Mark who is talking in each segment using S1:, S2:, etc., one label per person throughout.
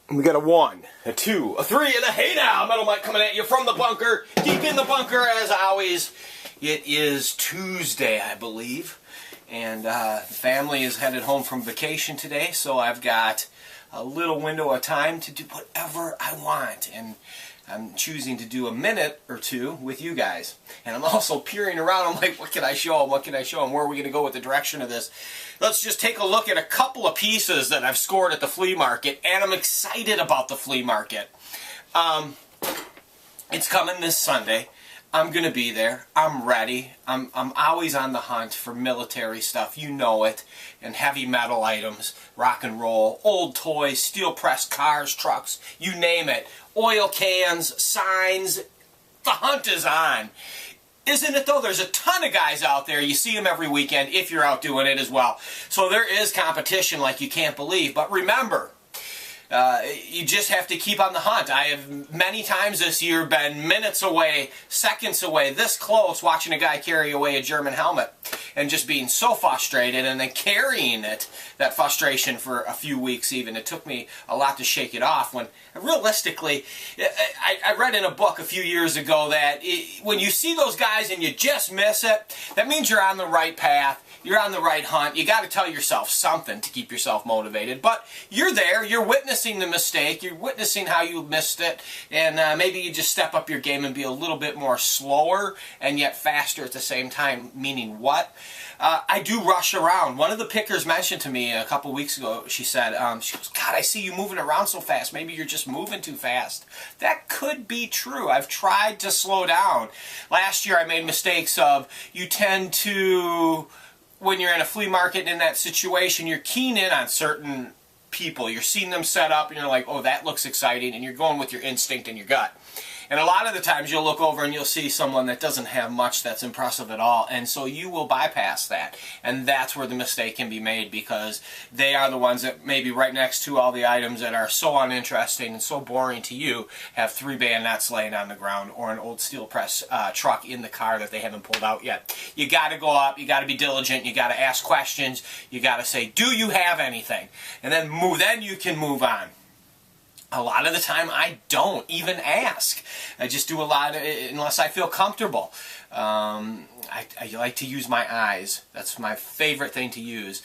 S1: We got a 1, a 2, a 3, and a hey now! Metal Mike coming at you from the bunker, deep in the bunker as always. It is Tuesday, I believe, and the family is headed home from vacation today, so I've got a little window of time to do whatever I want, and I'm choosing to do a minute or two with you guys. And I'm also peering around. I'm like, what can I show them? What can I show them? Where are we going to go with the direction of this? Let's just take a look at a couple of pieces that I've scored at the flea market, and I'm excited about the flea market. It's coming this Sunday. I'm going to be there. I'm ready. I'm always on the hunt for military stuff. You know it. And heavy metal items, rock and roll, old toys, steel pressed cars, trucks, you name it. Oil cans, signs. The hunt is on. Isn't it though? There's a ton of guys out there. You see them every weekend if you're out doing it as well. So there is competition like you can't believe. But remember, you just have to keep on the hunt. I have many times this year been minutes away, seconds away, this close, watching a guy carry away a German helmet and just being so frustrated and then carrying it, that frustration for a few weeks even. It took me a lot to shake it off when, realistically, I read in a book a few years ago that when you see those guys and you just miss it, that means you're on the right path. You're on the right hunt. You got to tell yourself something to keep yourself motivated. But you're there. You're witnessing the mistake. You're witnessing how you missed it. And maybe you just step up your game and be a little bit more slower and yet faster at the same time. Meaning what? I do rush around. One of the pickers mentioned to me a couple weeks ago, she said, she goes, God, I see you moving around so fast. Maybe you're just moving too fast. That could be true. I've tried to slow down. Last year I made mistakes of, you tend to, when you're in a flea market in that situation, you're keen in on certain people. You're seeing them set up and you're like, oh, that looks exciting, and you're going with your instinct and your gut. And a lot of the times you'll look over and you'll see someone that doesn't have much that's impressive at all, and so you will bypass that. And that's where the mistake can be made, because they are the ones that maybe right next to all the items that are so uninteresting and so boring to you have 3 bayonets laying on the ground or an old steel press truck in the car that they haven't pulled out yet. You got to go up, you got to be diligent, you got to ask questions, you got to say, do you have anything? And then you can move on. A lot of the time I don't even ask. I just do a lot unless I feel comfortable. I like to use my eyes. That's my favorite thing to use.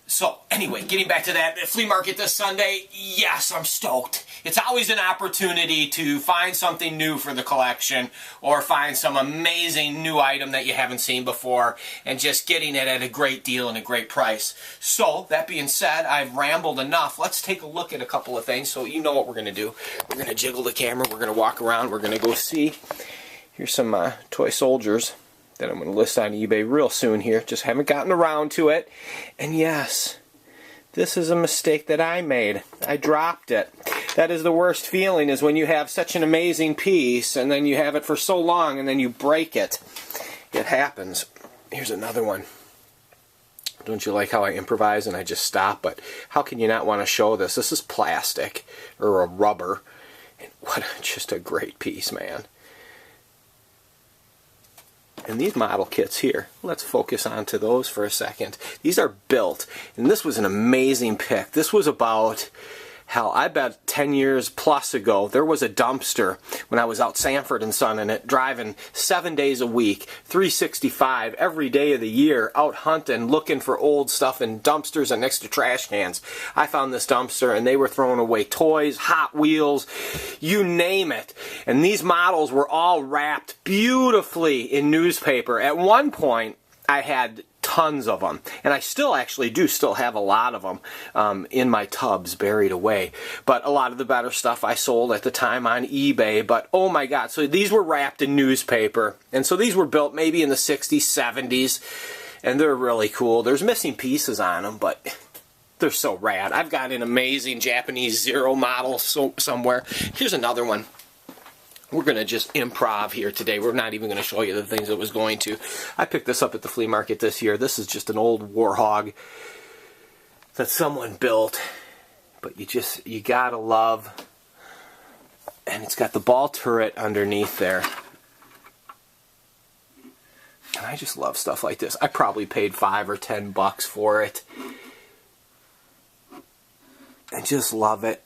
S1: So anyway, getting back to that flea market this Sunday, yes, I'm stoked. It's always an opportunity to find something new for the collection or find some amazing new item that you haven't seen before and just getting it at a great deal and a great price. So that being said, I've rambled enough. Let's take a look at a couple of things so you know what we're going to do. We're going to jiggle the camera. We're going to walk around. We're going to go see. Here's some toy soldiers that I'm going to list on eBay real soon here. Just haven't gotten around to it. And yes, this is a mistake that I made. I dropped it. That is the worst feeling, is when you have such an amazing piece and then you have it for so long and then you break it. It happens. Here's another one. Don't you like how I improvise and I just stop? But how can you not want to show this? This is plastic or a rubber. And what just a great piece, man. And these model kits here, let's focus onto those for a second. These are built, and this was an amazing pick. This was about, hell, I bet 10 years plus ago, there was a dumpster when I was out Sanford and Son in it, driving 7 days a week, 365, every day of the year, out hunting, looking for old stuff in dumpsters and next to trash cans. I found this dumpster, and they were throwing away toys, Hot Wheels, you name it. And these models were all wrapped beautifully in newspaper. At one point, I had tons of them, and I still have a lot of them in my tubs buried away. But a lot of the better stuff I sold at the time on eBay. But oh my God, so these were wrapped in newspaper, and so these were built maybe in the 60s, 70s, and they're really cool. There's missing pieces on them, but they're so rad. I've got an amazing Japanese Zero model somewhere. Here's another one. We're going to just improv here today. We're not even going to show you the things it was going to. I picked this up at the flea market this year. This is just an old Warhog that someone built. But you gotta love. And it's got the ball turret underneath there. And I just love stuff like this. I probably paid $5 or $10 for it. I just love it.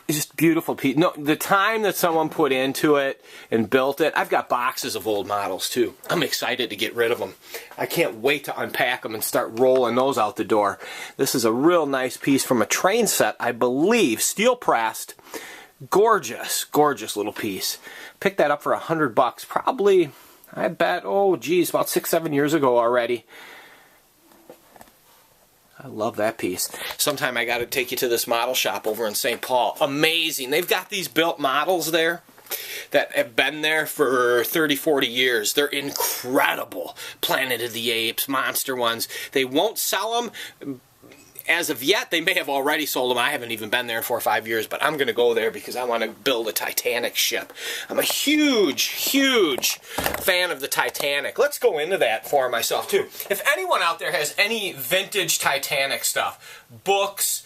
S1: It's just beautiful piece. No, the time that someone put into it and built it. I've got boxes of old models too. I'm excited to get rid of them. I can't wait to unpack them and start rolling those out the door. This is a real nice piece from a train set, I believe, steel pressed. Gorgeous, gorgeous little piece. Picked that up for $100, probably. I bet, oh geez, about 6-7 years ago already. I love that piece. Sometime I got to take you to this model shop over in St. Paul. Amazing. They've got these built models there that have been there for 30, 40 years. They're incredible. Planet of the Apes, monster ones. They won't sell them as of yet. They may have already sold them. I haven't even been there in 4 or 5 years, but I'm going to go there because I want to build a Titanic ship. I'm a huge, huge fan of the Titanic. Let's go into that for myself too. If anyone out there has any vintage Titanic stuff, books,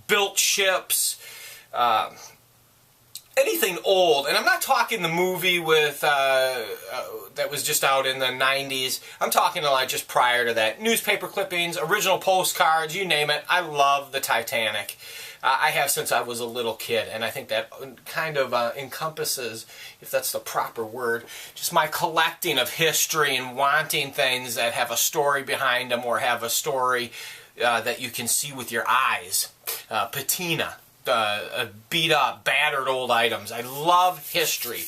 S1: built ships, anything old, and I'm not talking the movie with that was just out in the 90s. I'm talking like just prior to that. Newspaper clippings, original postcards, you name it. I love the Titanic. I have since I was a little kid, and I think that kind of encompasses, if that's the proper word, just my collecting of history and wanting things that have a story behind them or have a story that you can see with your eyes. Patina. Beat up, battered old items. I love history.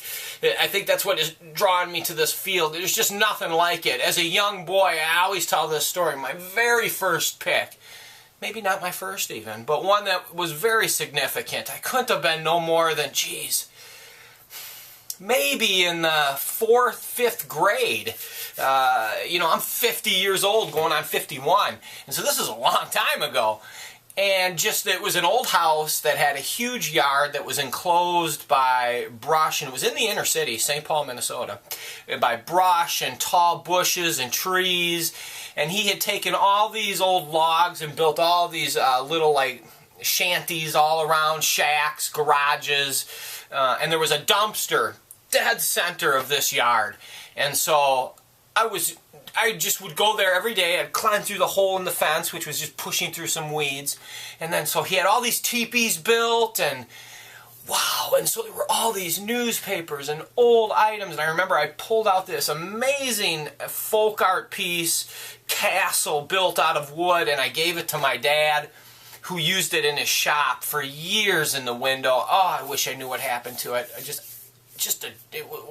S1: I think that's what has drawn me to this field. There's just nothing like it. As a young boy, I always tell this story. My very first pick, maybe not my first even, but one that was very significant. I couldn't have been no more than, geez, maybe in the 4th, 5th grade. You know, I'm 50 years old, going on 51, and so this is a long time ago. And just, it was an old house that had a huge yard that was enclosed by brush, and it was in the inner city, St. Paul, Minnesota, by brush and tall bushes and trees. And he had taken all these old logs and built all these little, like, shanties all around, shacks, garages, and there was a dumpster dead center of this yard. And so I just would go there every day. I'd climb through the hole in the fence, which was just pushing through some weeds. And then so he had all these teepees built, and wow, and so there were all these newspapers and old items. And I remember I pulled out this amazing folk art piece, castle built out of wood, and I gave it to my dad, who used it in his shop for years in the window. Oh, I wish I knew what happened to it.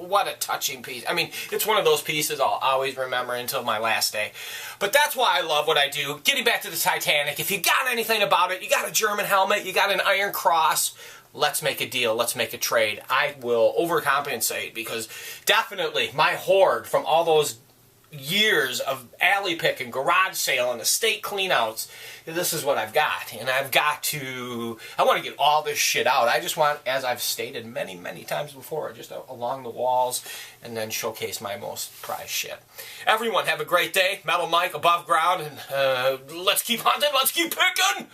S1: What a touching piece. I mean, it's one of those pieces I'll always remember until my last day. But that's why I love what I do. Getting back to the Titanic, if you got anything about it, you got a German helmet, you got an Iron Cross, let's make a deal, let's make a trade. I will overcompensate, because definitely my hoard from all those years of alley pick and garage sale and estate cleanouts, this is what I've got. And I want to get all this shit out. I just want, as I've stated many, many times before, just along the walls, and then showcase my most prized shit. Everyone, have a great day. Metal Mike, above ground, and let's keep hunting, let's keep picking.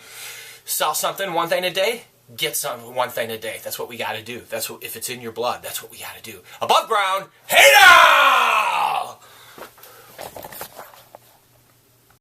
S1: Sell something, one thing a day. Get some, one thing a day. That's what we got to do. That's what, if it's in your blood, that's what we got to do. Above ground, hey now!